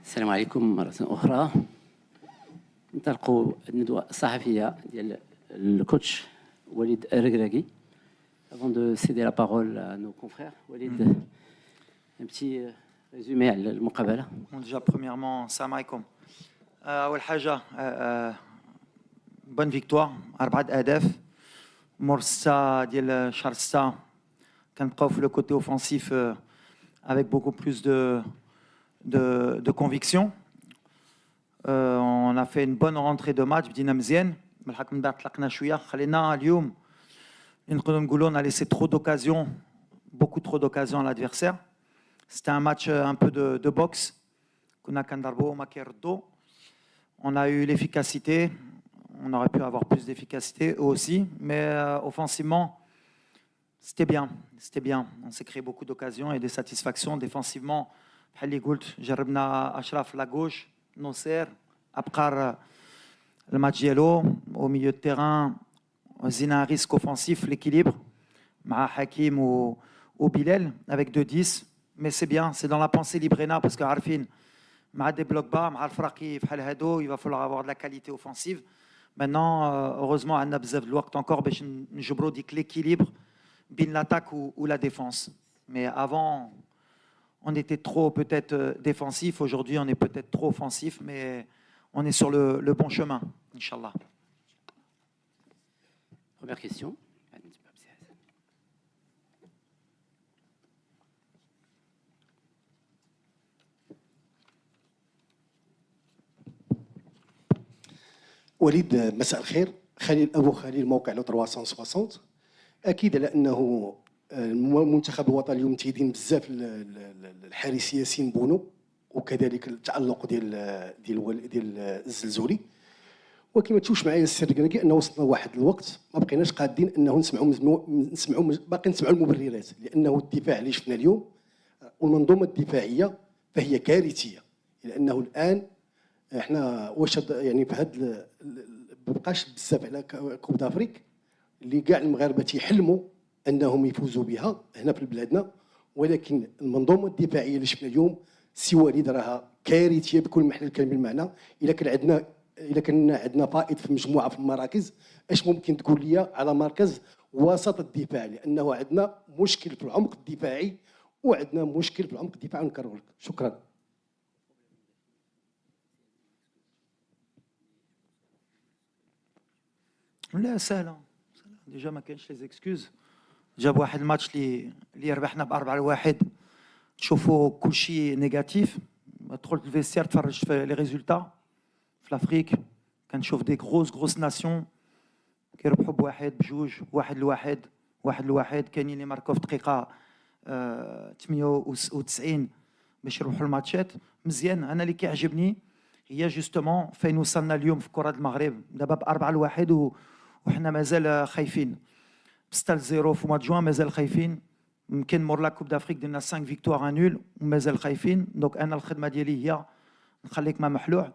السلام عليكم مرة أخرى. نطلقوا الندوة الصحفية ديال الكوتش وليد الركراكي. Avant de céder la parole à nos confrères, Walid, un petit résumé على المقابلة. Déjà premièrement, salam alaikum. أول حاجة bonne victoire 4 أهداف. مور ديال شهر 6 كنبقاو في لو كوتي اوفensif avec beaucoup plus de conviction. On a fait une bonne rentrée de match بدينا مزيان. بالحق من بعد طلقنا شويه خلينا اليوم نقدروا نقولوا on a laissé trop d'occasions, beaucoup trop d'occasions à l'adversaire. C'était un match un peu de boxe. كنا كنضربوا ما كيردوا. On a eu l'efficacité. On aurait pu avoir plus d'efficacité eux aussi, mais offensivement c'était bien. C'était bien. On s'est créé beaucoup d'occasions et des satisfactions. Défensivement, بحال اللي قلت جربنا أشرف la gauche, Nosser, Abkar le match ديالو au milieu de terrain. زينا un risque offensif, l'équilibre مع حكيم ou Bilal avec 2-10, mais c'est bien, c'est dans la pensée Librena parce que عارفين مع des blocs bas مع الفراقي بحال هادو il va falloir avoir de la qualité offensive. Maintenant heureusement عندنا بزاف د الوقت encore باش نجبروا ديك l'équilibre بين l'attaque ou la défense. Mais avant on était trop peut-être défensif, aujourd'hui on est peut-être trop offensif, mais on est sur le bon chemin, Inch'Allah. Première question. وليد مساء الخير. خليل أبو خليل موقع لو 360. أكيد على أنه المنتخب الوطني اليوم تيدين بزاف الحارس ياسين بونو وكذلك التألق ديال الزلزولي، وكما تشوفش معايا السي الركراكي انه وصلنا واحد الوقت ما بقيناش قادين انه نسمعوا باقي نسمعوا المبررات، لانه الدفاع اللي شفنا اليوم والمنظومه الدفاعيه فهي كارثيه. لانه الان احنا واش يعني في هذا ما بقاش بزاف على كوب دافريك اللي كاع المغاربه تيحلموا انهم يفوزوا بها هنا في بلادنا، ولكن المنظومه الدفاعيه اللي شفنا اليوم سي وليد راها كارثيه بكل محل الكلمه بالمعنى. الا كان عندنا فائض في مجموعه في المراكز، اش ممكن تقول لي على مركز وسط الدفاع؟ لانه عندنا مشكل في العمق الدفاعي وعندنا مشكل في العمق الدفاعي. نكرر لك شكرا. لا سهله ديجا ما كاينش لي زيكسكوز. جاب واحد الماتش اللي ربحنا ب4-1 تشوفوا كلشي نيجاتيف. تدخل الفيستير تفرج في لي ريزولتا في لافريك كنشوف دي غروس ناسيون كيربحوا بواحد بجوج واحد لواحد كاينين اللي ماركو في دقيقه 98 باش يروحوا الماتشات مزيان. انا اللي كيعجبني هي جوستومون فين وصلنا اليوم في كره المغرب دابا ب4-1 وحنا مازال خايفين. 6-0 في ماتش جوان مازال خايفين. يمكن مور لا كوب دافريك درنا 5 فيكتوار 1 نول ومازال خايفين. دونك انا الخدمه ديالي هي نخليك ما محلوع.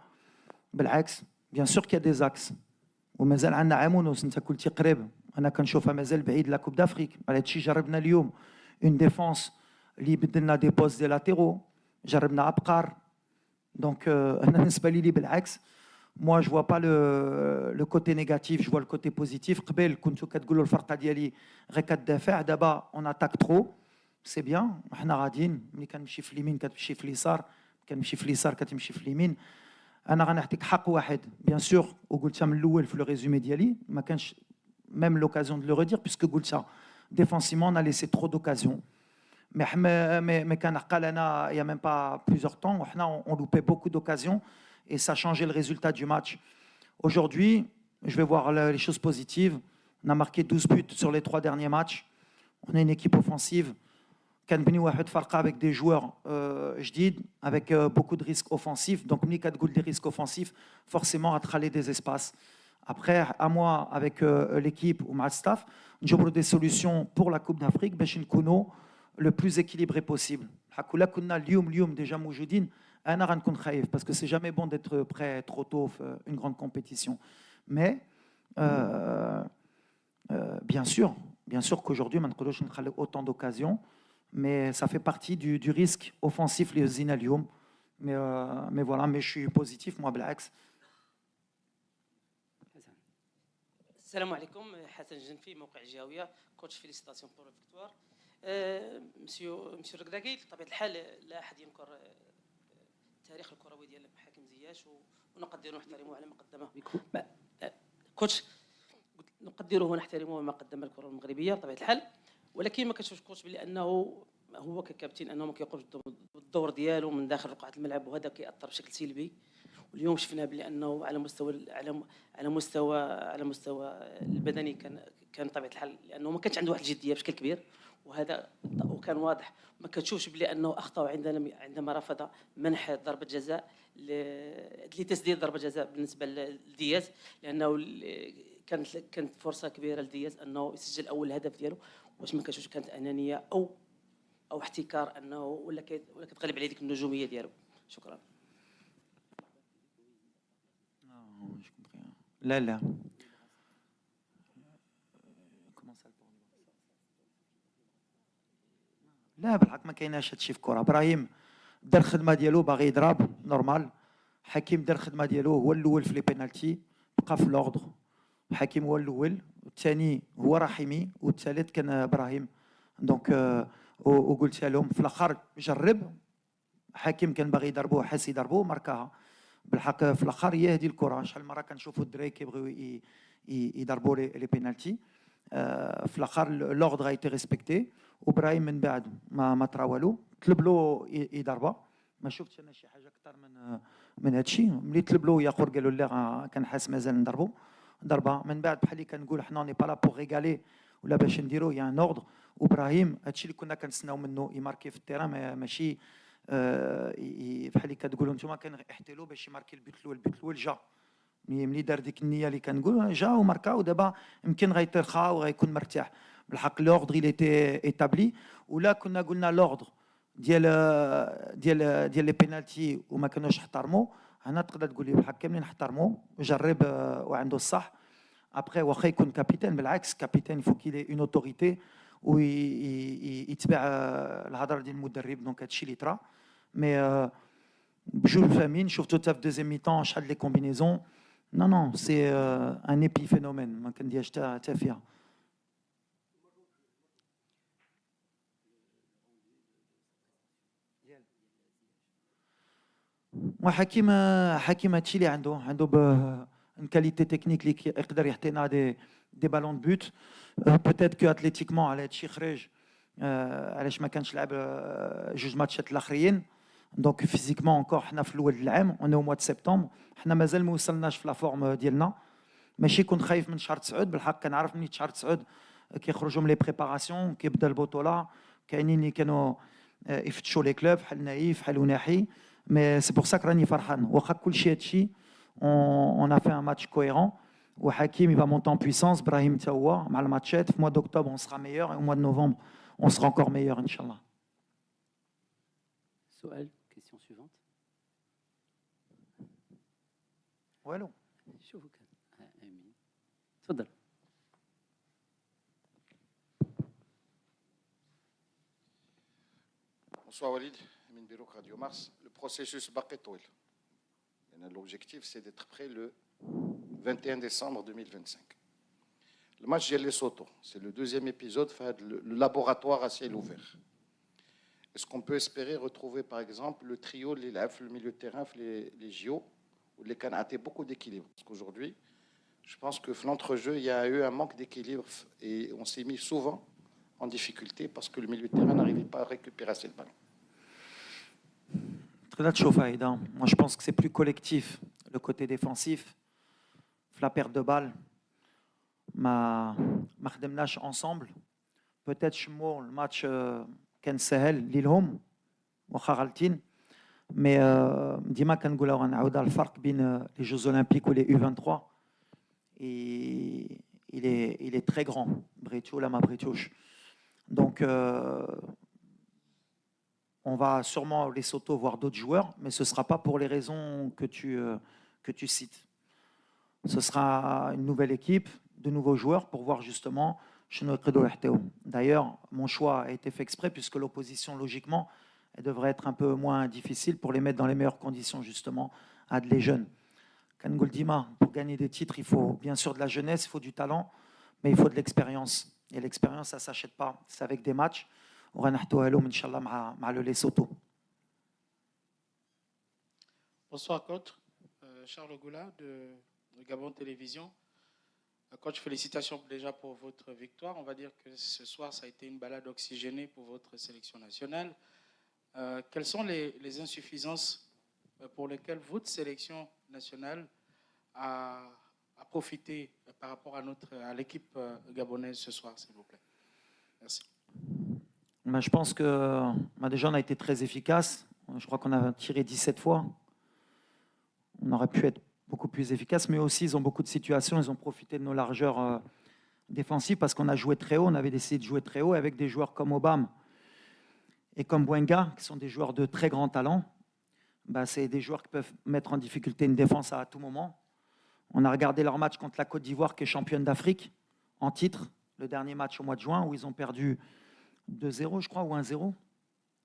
بالعكس بيان سور كي دي زاكس ومازال عندنا عام ونص. انت قلتي قريب، انا كنشوفها مازال بعيد لا كوب دافريك. على هادشي جربنا اليوم اون ديفونس اللي بدلنا دي بوست دي لاتيرو، جربنا ابقار. دونك انا بالنسبه لي بالعكس moi je vois pas le côté négatif, je vois le côté positif. قبل كنتو كتقولوا الفرقه ديالي غير كتدافع، دابا on attaque trop, c'est bien. حنا غاديين ملي كنمشي في اليمين كتمشي في اليسار، كنمشي في اليسار كتمشي في اليمين. انا غنعطيك حق واحد بيان سور وقلتها من الاول في لو ريزومي ديالي، ما كانش même l'occasion de le redire puisque قلتها défensivement on a laissé trop d'occasions. mais كان عقل انا il y a même pas plusieurs temps وحنا on loupait beaucoup d'occasions et ça changeait le résultat du match. Aujourd'hui, je vais voir les choses positives. On a marqué 12 buts sur les 3 derniers matchs. On est une équipe offensive. كنبنيو واحد فرقه avec des joueurs جديد avec beaucoup de risques offensifs. Donc ملي كتقول des risques offensifs, forcément غتخلي des espaces. Après à moi avec l'équipe ou مع staff نجبروا des solutions pour la Coupe d'Afrique باش نكونوا le plus équilibré possible. حكولا كنا اليوم déjà موجودين انا غنكون خايف parce que c'est jamais bon d'être prêt trop tôt une grande compétition. Mais bien sûr qu'aujourd'hui ما نقدروش نخليو autant d'occasions, mais ça fait partie du risque offensif اللي هزينا اليوم. mais voilà, mais je suis positif, moi, بالعكس. السلام عليكم. حسن جنفي، موقع الجهويه، كوتش فيليسيتاسيون بور فيكتوار. مسيو الركراكي، بطبيعه الحال لا احد ينكر التاريخ الكروي ديال حكيم زياش ونقدره ونحترمه على ما قدمه. كوتش نقدره ونحترمه ما قدم الكره المغربيه بطبيعه الحال، ولكن ما كنشوفش كوتش بلي انه هو ككابتن انه ما كيقومش بالدور ديالو من داخل رقعه الملعب، وهذا كيأثر بشكل سلبي. واليوم شفنا بلي انه على مستوى البدني كان طبيعه الحال، لانه ما كانش عنده واحد الجديه بشكل كبير، وكان واضح. ما كتشوفش بلي انه اخطا عندما رفض منح ضربه جزاء لتسديد ضربه جزاء بالنسبه لدياز، لانه كانت فرصه كبيره لدياز انه يسجل اول هدف ديالو. واش ما كتشوفش كانت انانيه او احتكار انه ولا كتغلب عليه ديك النجوميه ديالو؟ شكرا. لا لا لا بالحق ما كايناش هادشي في الكره. ابراهيم دار الخدمه ديالو، باغي يضرب نورمال. حكيم دار الخدمه ديالو، هو الاول في لي بينالتي، بقى في لوردر. حكيم هو الاول، والثاني هو رحيمي، والثالث كان ابراهيم. دونك وقلتها لهم في الاخر جرب. حكيم كان باغي يضربوه، حاس يضربوه، ماركاها. بالحق في الاخر هي هذه الكره. شحال مره كنشوفوا الدراري كيبغيو يضربوا لي بينالتي. في الاخر لوردر غايتي ريسبكتي، وابراهيم من بعد ما طرا والو. طلب له يضربها، ما شفتش انا شي حاجه اكثر من هذا الشيء. ملي طلب له ياخر قالوا لا كنحس مازال نضربوا، ضربها. من بعد بحال اللي كنقول حنا ني با لا بور ريغالي ولا باش نديروا يا ان اوردر. وابراهيم هذا الشيء اللي كنا كنتسناو منه يماركي في التيران، ماشي بحال اللي كتقولوا نتوما كنحتلوا باش يماركي البيت الاول. البيت الاول جا ملي دار ديك النيه اللي كنقول جا وماركا، ودابا يمكن غيترخى وغيكون مرتاح. بالحق لوردر il était établi. ولا كنا قلنا لوردر ديال لي بينالتي وما كانوش احترموا، هنا تقدر تقول لي بالحق كاملين احترموا، جرب وعنده الصح. ابخي واخا يكون كابيتان، بالعكس كابيتان فو كيلي اون اوتوريتي ويتبع الهضره ديال المدرب. دونك هادشي اللي طرا. مي بجوج فاهمين. شفتو حتى في دوزيام مي طون شحال لي كومبينيزون. نو نو سي ان ايبي فينومين، ما كنديرش حتى فيها. وحكيم هادشي اللي عنده ان كاليتي تكنيك اللي يقدر يعطينا دي بالون بوت. بوتيت كو اتليتيكمون على هادشي خرج، علاش ما كانش لعب جوج ماتشات الاخرين. دونك فيزيكمون انكور حنا في الاول العام، اون او موا د سبتمبر، حنا مازال ما وصلناش في لا فورم ديالنا. ماشي كنت خايف من شهر 9، بالحق كنعرف من شهر 9 كيخرجوا من لي بريباراسيون، كيبدا البطوله، كاينين اللي كانوا يفتشوا لي كلوب بحال نايف بحال وناحي. مي سي بور سا راني فرحان. واخا كلشي هادشي اون ا في ان ماتش كويرون. وحكيم يبقى مونتي ان بويسونس، ابراهيم حتى هو مع الماتشات. في موا دوكتوبر اون سرا ميور، و موا دو نوفمبر اون سرا انكور ميور ان شاء الله. سؤال كيسيون سويفونت. والو شوفوا كان امين تفضل. Bonsoir Walid, Amin Birouk, Radio Mars. Le processus باقي طويل. L'objectif c'est d'être prêt le 21 décembre 2025. Le match de Lesotho, c'est le deuxième épisode, le laboratoire à ciel ouvert. Est-ce qu'on peut espérer retrouver par exemple le trio, le milieu de terrain, les JO, où les Cannes a beaucoup d'équilibre? Parce qu'aujourd'hui, je pense que l'entrejeu, il y a eu un manque d'équilibre et on s'est mis souvent en difficulté parce que le milieu de terrain n'arrivait pas à récupérer assez le ballon. Moi, je pense que c'est plus collectif, le côté défensif. La perte de balle, ما خدمناش ensemble. Peut-être شمو الماتش كان سهل ليهم واخا غالطين. مي ديما كنقولها غنعاودها، الفرق بين لي جوز اولمبيك ولي U23 il est très grand. بغيتو ولا ما بغيتوش. Donc on va sûrement les Lesotho voir d'autres joueurs, mais ce ne sera pas pour les raisons que tu cites. Ce sera une nouvelle équipe, de nouveaux joueurs pour voir justement Cheno Credo Erteo. D'ailleurs, mon choix a été fait exprès puisque l'opposition, logiquement, elle devrait être un peu moins difficile pour les mettre dans les meilleures conditions, justement, à les jeunes. Kangol Dima, pour gagner des titres, il faut bien sûr de la jeunesse, il faut du talent, mais il faut de l'expérience. Et l'expérience, ça ne s'achète pas. C'est avec des matchs. On va Inch'Allah, مع le Lesotho. Bonsoir, coach. Charles Goula de Gabon Télévision. Coach, félicitations déjà pour votre victoire. On va dire que ce soir, ça a été une balade oxygénée pour votre sélection nationale. Quelles sont les insuffisances pour lesquelles votre sélection nationale a profité par rapport à l'équipe gabonaise ce soir, s'il vous plaît? Merci. Je pense que déjà, on a été très efficace. Je crois qu'on a tiré 17 fois. On aurait pu être beaucoup plus efficace, mais aussi, ils ont beaucoup de situations. Ils ont profité de nos largeurs défensives parce qu'on a joué très haut. On avait décidé de jouer très haut avec des joueurs comme Obama et comme Bouenga, qui sont des joueurs de très grand talent. C'est des joueurs qui peuvent mettre en difficulté une défense à tout moment. On a regardé leur match contre la Côte d'Ivoire, qui est championne d'Afrique, en titre, le dernier match au mois de juin, où ils ont perdu 2-0, je crois, ou 1-0.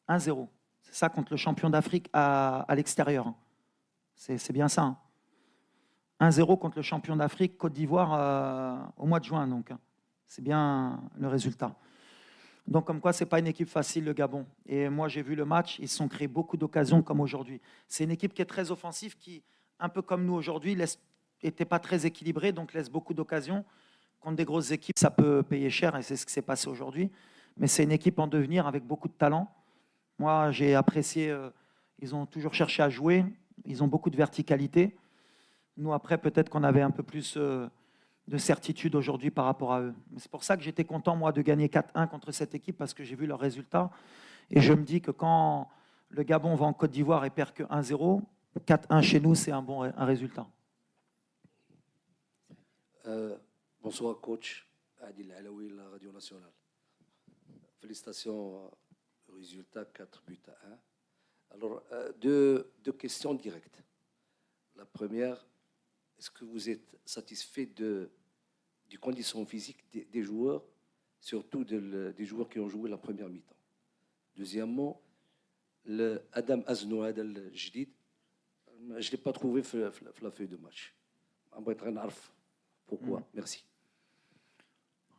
1-0. C'est ça, contre le champion d'Afrique à l'extérieur. C'est bien ça. 1-0 contre le champion d'Afrique, Côte d'Ivoire, au mois de juin. Donc, c'est bien le résultat. Donc, comme quoi, ce n'est pas une équipe facile, le Gabon. Et moi, j'ai vu le match, ils se sont créés beaucoup d'occasions comme aujourd'hui. C'est une équipe qui est très offensive, qui, un peu comme nous aujourd'hui, n'était pas très équilibrée, donc laisse beaucoup d'occasions. Contre des grosses équipes, ça peut payer cher, et c'est ce qui s'est passé aujourd'hui. Mais c'est une équipe en devenir avec beaucoup de talent. Moi, j'ai apprécié, ils ont toujours cherché à jouer, ils ont beaucoup de verticalité. Nous, après, peut-être qu'on avait un peu plus de certitude aujourd'hui par rapport à eux. C'est pour ça que j'étais content, moi, de gagner 4-1 contre cette équipe, parce que j'ai vu leurs résultats. Et je me dis que quand le Gabon va en Côte d'Ivoire et perd que 1-0, 4-1 chez nous, c'est un résultat. Bonsoir, coach. Adil Alaoui, la Radio Nationale. Félicitations au résultat, 4-1. Alors, deux questions directes. La première, est-ce que vous êtes satisfait des conditions physiques des joueurs, surtout des joueurs qui ont joué la première mi-temps? Deuxièmement, Adam Aznoad al-Jdid, je ne l'ai pas trouvé dans la feuille de match. Pourquoi? Merci.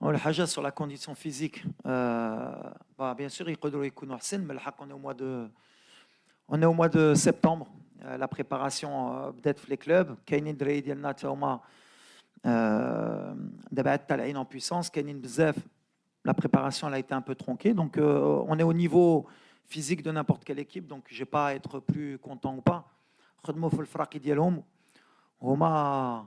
الحاجة sur la condition physique, bien sûr, يقدروا يكونوا أحسن, mais on est au mois de septembre. La préparation بدات في les clubs. كاينين دراري ديالنا تا هما دابا طالعين en puissance. كاينين بزاف. La préparation elle a été un peu tronquée, donc on est au niveau physique de n'importe quelle équipe, donc je n'ai pas à être plus content ou pas. خدموا في الفراقي ديالهم هما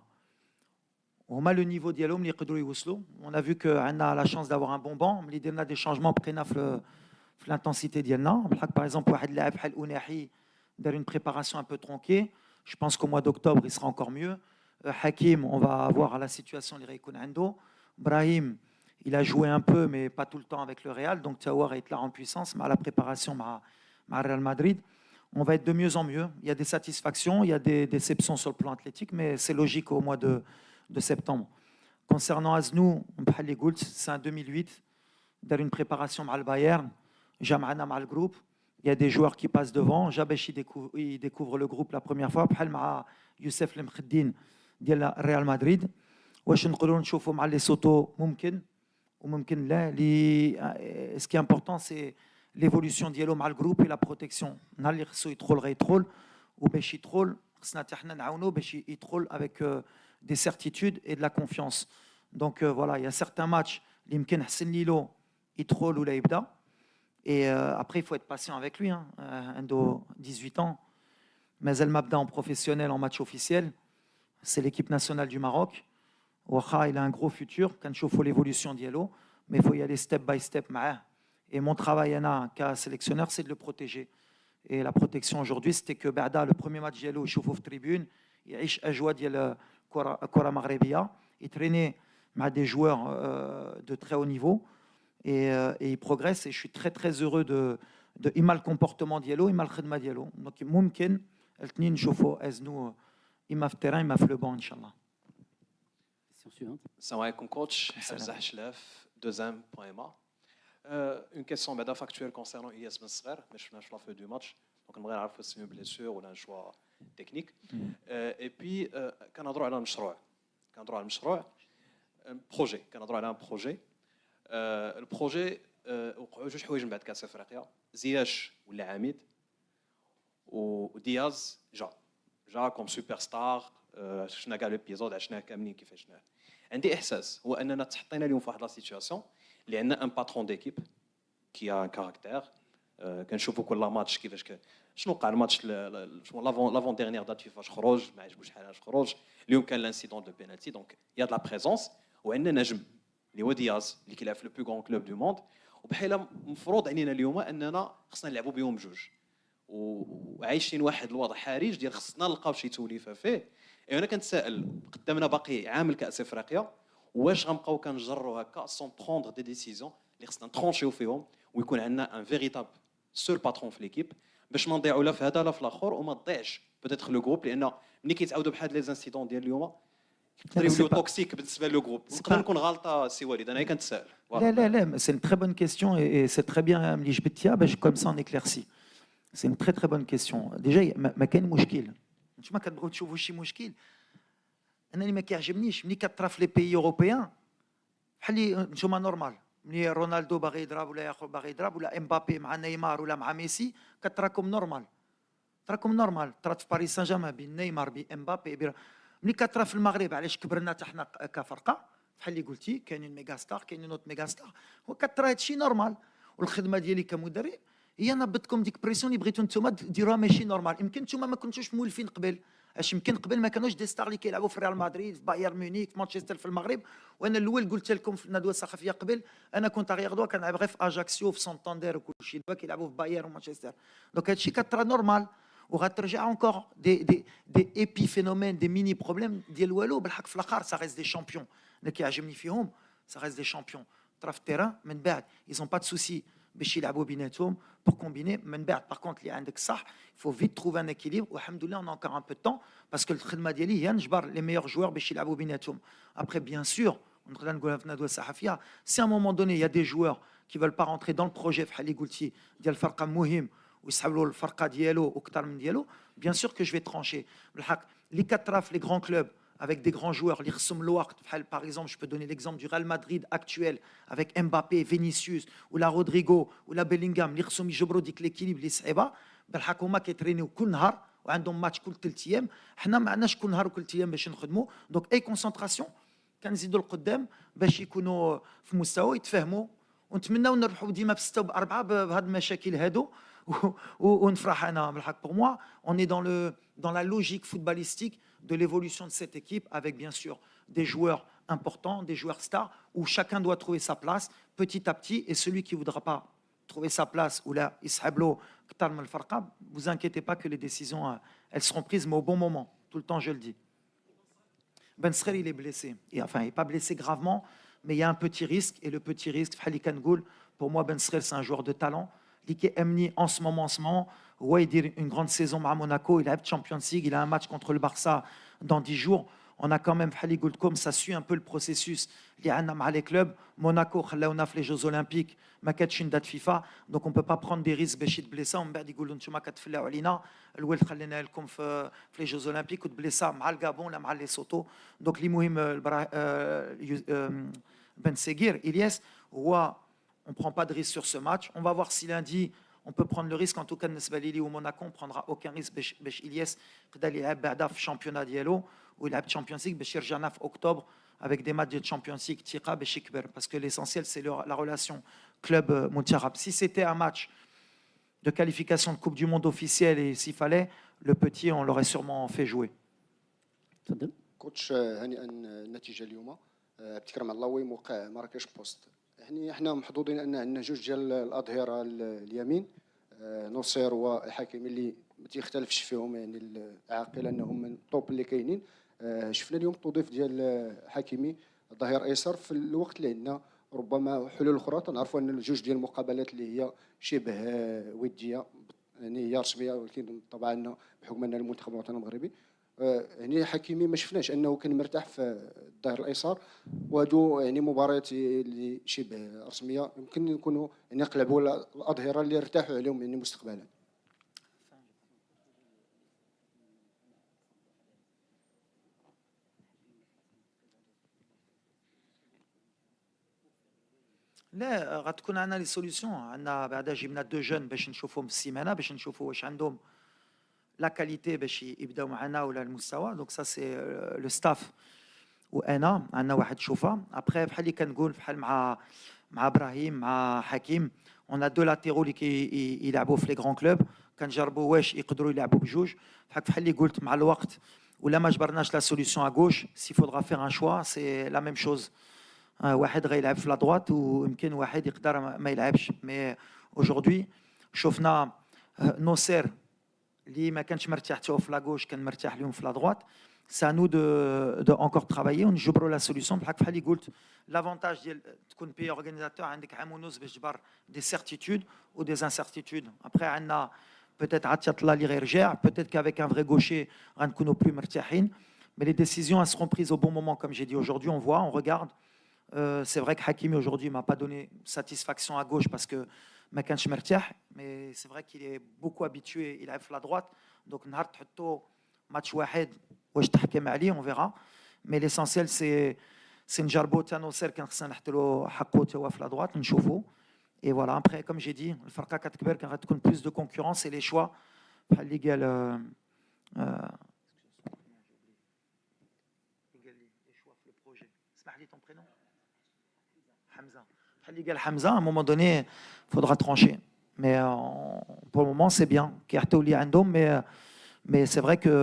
le niveau ديالهم اللي يقدروا يوصلوا. On a vu que on a la chance d'avoir un bon banc, ملي درنا des changements بقينا في l'intensité ديالنا. Par exemple, واحد اللاعب بحال أوناحي دار une préparation un peu tronquée. Je pense qu'au mois d'octobre, il sera encore mieux. Hakim, on va voir la situation اللي غيكون عنده. Brahim, il a joué un peu, mais pas tout le temps avec le Real. Donc, Tawar est là en puissance, mais à la préparation à Real Madrid. On va être de mieux en mieux. Il y a des satisfactions, il y a des déceptions sur le plan athlétique, mais c'est logique au mois de septembre. Concernant Aznou, c'est un 2008. Il a une préparation avec le Bayern. Jam'ana avec le groupe. Il y a des joueurs qui passent devant. Jabesh, il découvre le groupe la première fois. Avec Youssef Lemkheddine de Real Madrid. واش نقدروا نشوفوا مع ليسوتو ممكن وممكن لا. Ce qui est important, c'est l'évolution ديالو مع الجروب et la protection. نهار اللي خصو يدخل غيدخل وباش يدخل خصنا حتى حنا نعاونوه باش يدخل avec des certitudes et de la confiance. Donc voilà, il y a certains matchs اللي يمكن حسن ليلو يدخل ولا يبدا. Et après, il faut être patient avec lui. Endo, 18 ans. Mais elle m'a en professionnel en match officiel. C'est l'équipe nationale du Maroc. Ouacha, il a un gros futur. Quand il faut l'évolution d'Yalo, mais il faut y aller step by step. Et mon travail en cas sélectionneur, c'est de le protéger. Et la protection aujourd'hui, c'était que Bada, le premier match d'Yalo, il chauffe aux tribunes. Il a joué d'Yalo Kora Maghrebia. Il traînait avec des joueurs de très haut niveau. Et il progresse, et je suis très très heureux de le comportement ديالو le khidma ديالو. Donc ممكن الاثنين نشوفوا ازنو اما في التيران اما في لو بون ان شاء الله. Question suivante. Salam alaikum coach, Hamza Hchlef, 2M.ma. Une question factuelle concernant Ilyes Ben Sghar, mais je suis la fin du match. Donc, on va si une blessure ou un choix technique. Et puis, quand on a un projet, un projet, le projet, جوج حوايج من بعد كاس افريقيا زياش ولا عميد ودياز جا كوم سوبر ستار شفنا كاع ليبيزود عشناه كاملين كيفاش عندي احساس هو اننا تحطينا اليوم في واحد لا سيتوياسيون اللي عندنا ان باترون ديكيب كي ا ان كاركتير كنشوفوا كل ماتش كيفاش شنو وقع الماتش شنو لافون ديرنيير دات فيفا خرج ما عجبوش حالاش خرج اليوم كان لانسيدون دو بينالتي دونك يا دو لا بريزونس وعندنا نجم اللي هو دياز اللي كيلعب في لو بلو غون كلوب دو موند وبحال مفروض علينا اليوم اننا خصنا نلعبوا بهم بجوج وعايشين واحد الوضع حرج ديال خصنا نلقاو شي توليفه فيه. انا كنتسائل قدامنا باقي عام الكاس افريقيا واش غنبقاو كنجروا هكا سون بروندر دي ديسيزيون اللي خصنا نترونشيو فيهم ويكون عندنا ان فيريتاب سول باترون في ليكيب باش ما نضيعوا لا في هذا لا في الاخر وما تضيعش بوتيتر لو جروب لان ملي كيتعاودوا بحال لي زانسيدون ديال اليوم يقدر يوليو توكسيك بالنسبه لو جروب. نقدر نكون غلطه سي وليد انا كنتسائل. لا c'est une très bonne question et c'est très bien ملي جبتيها باش comme ça on éclaircit. C'est une très très bonne question. Déjà ما كاين مشكل. نتوما كتبغيو تشوفوا شي مشكل انا اللي ما كيعجبنيش ملي كطرا في لي بيي اوروبيان بحال اللي نتوما نورمال ملي رونالدو باغي يضرب ولا ياخذ باغي يضرب ولا امبابي مع نيمار ولا مع ميسي كتراكم نورمال طرات في باريس سان جيرمان بين نيمار بامبابي ملي كطرا في المغرب علاش كبرنا حتى حنا كفرقه بحال اللي قلتي كاينين ميغا ستار كاينين نوت ميغا ستار وكطرا هادشي نورمال والخدمه ديالي كمدرب هي نبضتكم ديك بريسيون اللي بغيتو نتوما ديروها ماشي نورمال. يمكن نتوما ما كنتوش مولفين قبل اش يمكن قبل ما كانوش دي ستار اللي كيلعبوا في ريال مدريد في بايرن ميونيك في مانشستر في المغرب. وانا الاول قلت لكم في الندوه الصحفيه قبل انا كنت غير دوا كنلعب غير في اجاكسيو في سانتاندير وكل شيء دابا كيلعبوا في بايرن ومانشستر دونك هادشي كطرا نورمال وغترجع اونكور دي ايبي فينومين دي ميني بروبليم ديال والو بالحق في الاخر سا ريست دي شامبيون اللي كيعجبني فيهم سا ريست دي شامبيون طرا في التيران من بعد ايزون با دو سوسي باش يلعبوا بيناتهم pour combiner من بعد par contre اللي عندك صح il faut vite trouver un équilibre والحمد لله on a encore un peu de temps parce que الخدمه ديالي هي نجبر les meilleurs joueurs باش يلعبوا بيناتهم. après bien sûr نقدر نقولها في الندوه الصحفيه si à un moment donné il y a des joueurs qui veulent pas rentrer dans le projet بحال اللي قلتي ديال الفرقه مهم ويسحبوا له الفرقه ديالو واكثر من ديالو bien sûr que je vais trancher بالحق اللي كطرا في les grands clubs avec des grands joueurs اللي خصهم الوقت بحال par exemple je peux donner l'exemple du Real Madrid actuel avec Mbappé, Vinicius ولا رودريغو ولا بيلينغهام اللي خصهم يجبروا ديك ليكيليب اللي صعيبه بالحق هما كيترينيو كل نهار وعندهم ماتش كل 3 ايام. حنا ما عندناش كل نهار وكل 3 ايام باش نخدموا دونك اي كونسونطراسيون كنزيدوا القدام باش يكونوا في مستوى يتفاهموا ونتمناو نربحوا ديما ب 6 و4 بهاد المشاكل هادو ونفرح انا بالحق. pour moi on est dans la logique footballistique de l'évolution de cette équipe avec bien sûr des joueurs importants, des joueurs stars où chacun doit trouver sa place petit à petit et celui qui voudra pas trouver sa place ou là يسحب له كثر من الفرقه vous inquiétez pas que les décisions elles seront prises mais au bon moment tout le temps je le dis. Ben Sghar il est blessé et enfin il est pas blessé gravement mais il y a un petit risque et le petit risque بحال اللي كنقول pour moi Ben Sghar c'est un joueur de talent اللي كيأمني en ce moment هو يدير une grande saison مع موناكو il a Champions League il a un match contre le Barça dans 10 jours on a quand même بحال اللي قلت لكم ça suit un peu le processus اللي عندنا مع les clubs. موناكو خلاونا في les Jeux Olympiques ما كانتش date FIFA donc on peut pas prendre des risques باش يتبليسا ومن بعد يقولوا نتوما كتفلاو علينا الولد خلينا لكم في les Jeux Olympiques وتبليسا مع الغابون ولا مع لي سوتو. donc اللي مهم Ben Sghar Ilyes هو on ne prend pas de risque sur ce match. On va voir si lundi, on peut prendre le risque. En tout cas, Nesbalili ou Monaco, on ne prendra aucun risque. Bech Ilyes, il y a un championnat diallo ou il y a Champions League. Bech Irjana en octobre avec des matchs de Champions League. Tira Bech Ikber. Parce que l'essentiel, c'est la relation club-Moutiarab. Si c'était un match de qualification de Coupe du Monde officielle et s'il fallait, le petit, on l'aurait sûrement fait jouer. كوتش هانئا النتيجه اليوم بتكرم الله موقع مراكش بوست. يعني احنا محظوظين ان عندنا جوج ديال الاظهره اليمين نصير والحكيمي اللي ما تيختلفش فيهم يعني العاقل انهم من الطوب اللي كاينين. شفنا اليوم التوظيف ديال حكيمي ظهير ايسر في الوقت اللي عندنا ربما حلول اخرى. تنعرفوا ان الجوج ديال المقابلات اللي هي شبه وديه يعني هي رسميه ولكن طبعا بحكم ان المنتخب الوطني المغربي يعني حكيمي ما شفناش انه كان مرتاح في الظهير الايسر، وهادو يعني مباريات اللي شبه رسميه يمكن يكونوا يعني يقلبوا الاظهره اللي ارتاحوا عليهم يعني مستقبلا. لا غتكون عندنا لي سوليسيون، عندنا بعدا جبنا دو جون باش نشوفهم في السيمانه، باش نشوفوا واش عندهم لا كاليتي باش يبداو معنا ولا المستوى. دونك سا سي لو ستاف وانا عندنا واحد شوفه. ابخي بحال اللي كنقول بحال مع ابراهيم مع حكيم، اون ا دو لاتيرو اللي يلعبوا في لي غران كلوب، كنجربوا واش يقدروا يلعبوا بجوج. بحال اللي قلت مع الوقت ولا ما جبرناش لا سوليسيون ا غوش، سي فودرا فير ان شوا سي لا ميم شوز. واحد غيلعب في لا droite ويمكن واحد يقدر ما يلعبش. مي اaujourd'hui شفنا نوسير اللي ما كانش مرتاح حتى في لا غوش، كان مرتاح اليوم في لا droite. سا نو دو انكور ترافايي ونجبروا لا سوليسيون. بحال اللي قلت لافونتاج ديال تكون بي اورغانيزاتور، عندك عام ونص باش تجبر دي سيرتيتود و دي انسيرتيتود. ابخي عندنا بوتيت عاد تطلع اللي غيرجع، بوتيت كافيك ان فري غوشي غنكونوا بلو مرتاحين. مي لي ديسيزيون elles seront prises au bon moment comme j'ai dit aujourd'hui. On voit, on regarde. C'est vrai que Hakimi aujourd'hui m'a pas donné satisfaction à gauche parce que ما كانش مرتاح, mais c'est vrai qu'il est beaucoup habitué, il a fait la droite. Donc نهار تحطو ماتش واحد واش تحكم عليه on verra. Mais l'essentiel c'est نجربو تا نوصل, كان خصنا نحط له حقه تا هو في la droite نشوفو. Et voilà, après comme j'ai dit الفرقه كتكبر كان غتكون plus de concurrence et les choix بحال اللي قال اسمح لي ton prénom Hamza. Hamza, à un moment donné, il faudra trancher. Mais pour le moment, c'est bien. Mais c'est vrai que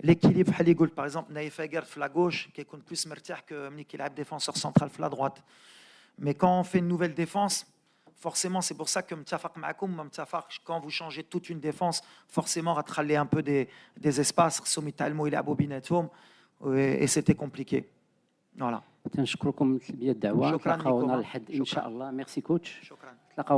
l'équilibre, par exemple, Naïf Aguerd à la gauche, qui est plus mertier que l'équilibre défenseur central à la droite. Mais quand on fait une nouvelle défense, forcément, c'est pour ça que quand vous changez toute une défense, forcément, rattraler un peu des espaces, et c'était compliqué. Voilà. تنشكركم تلبيه الدعوه. شكرا تلقاونا لكم. الحد ان شاء الله. ميرسي كوتش. شكرا.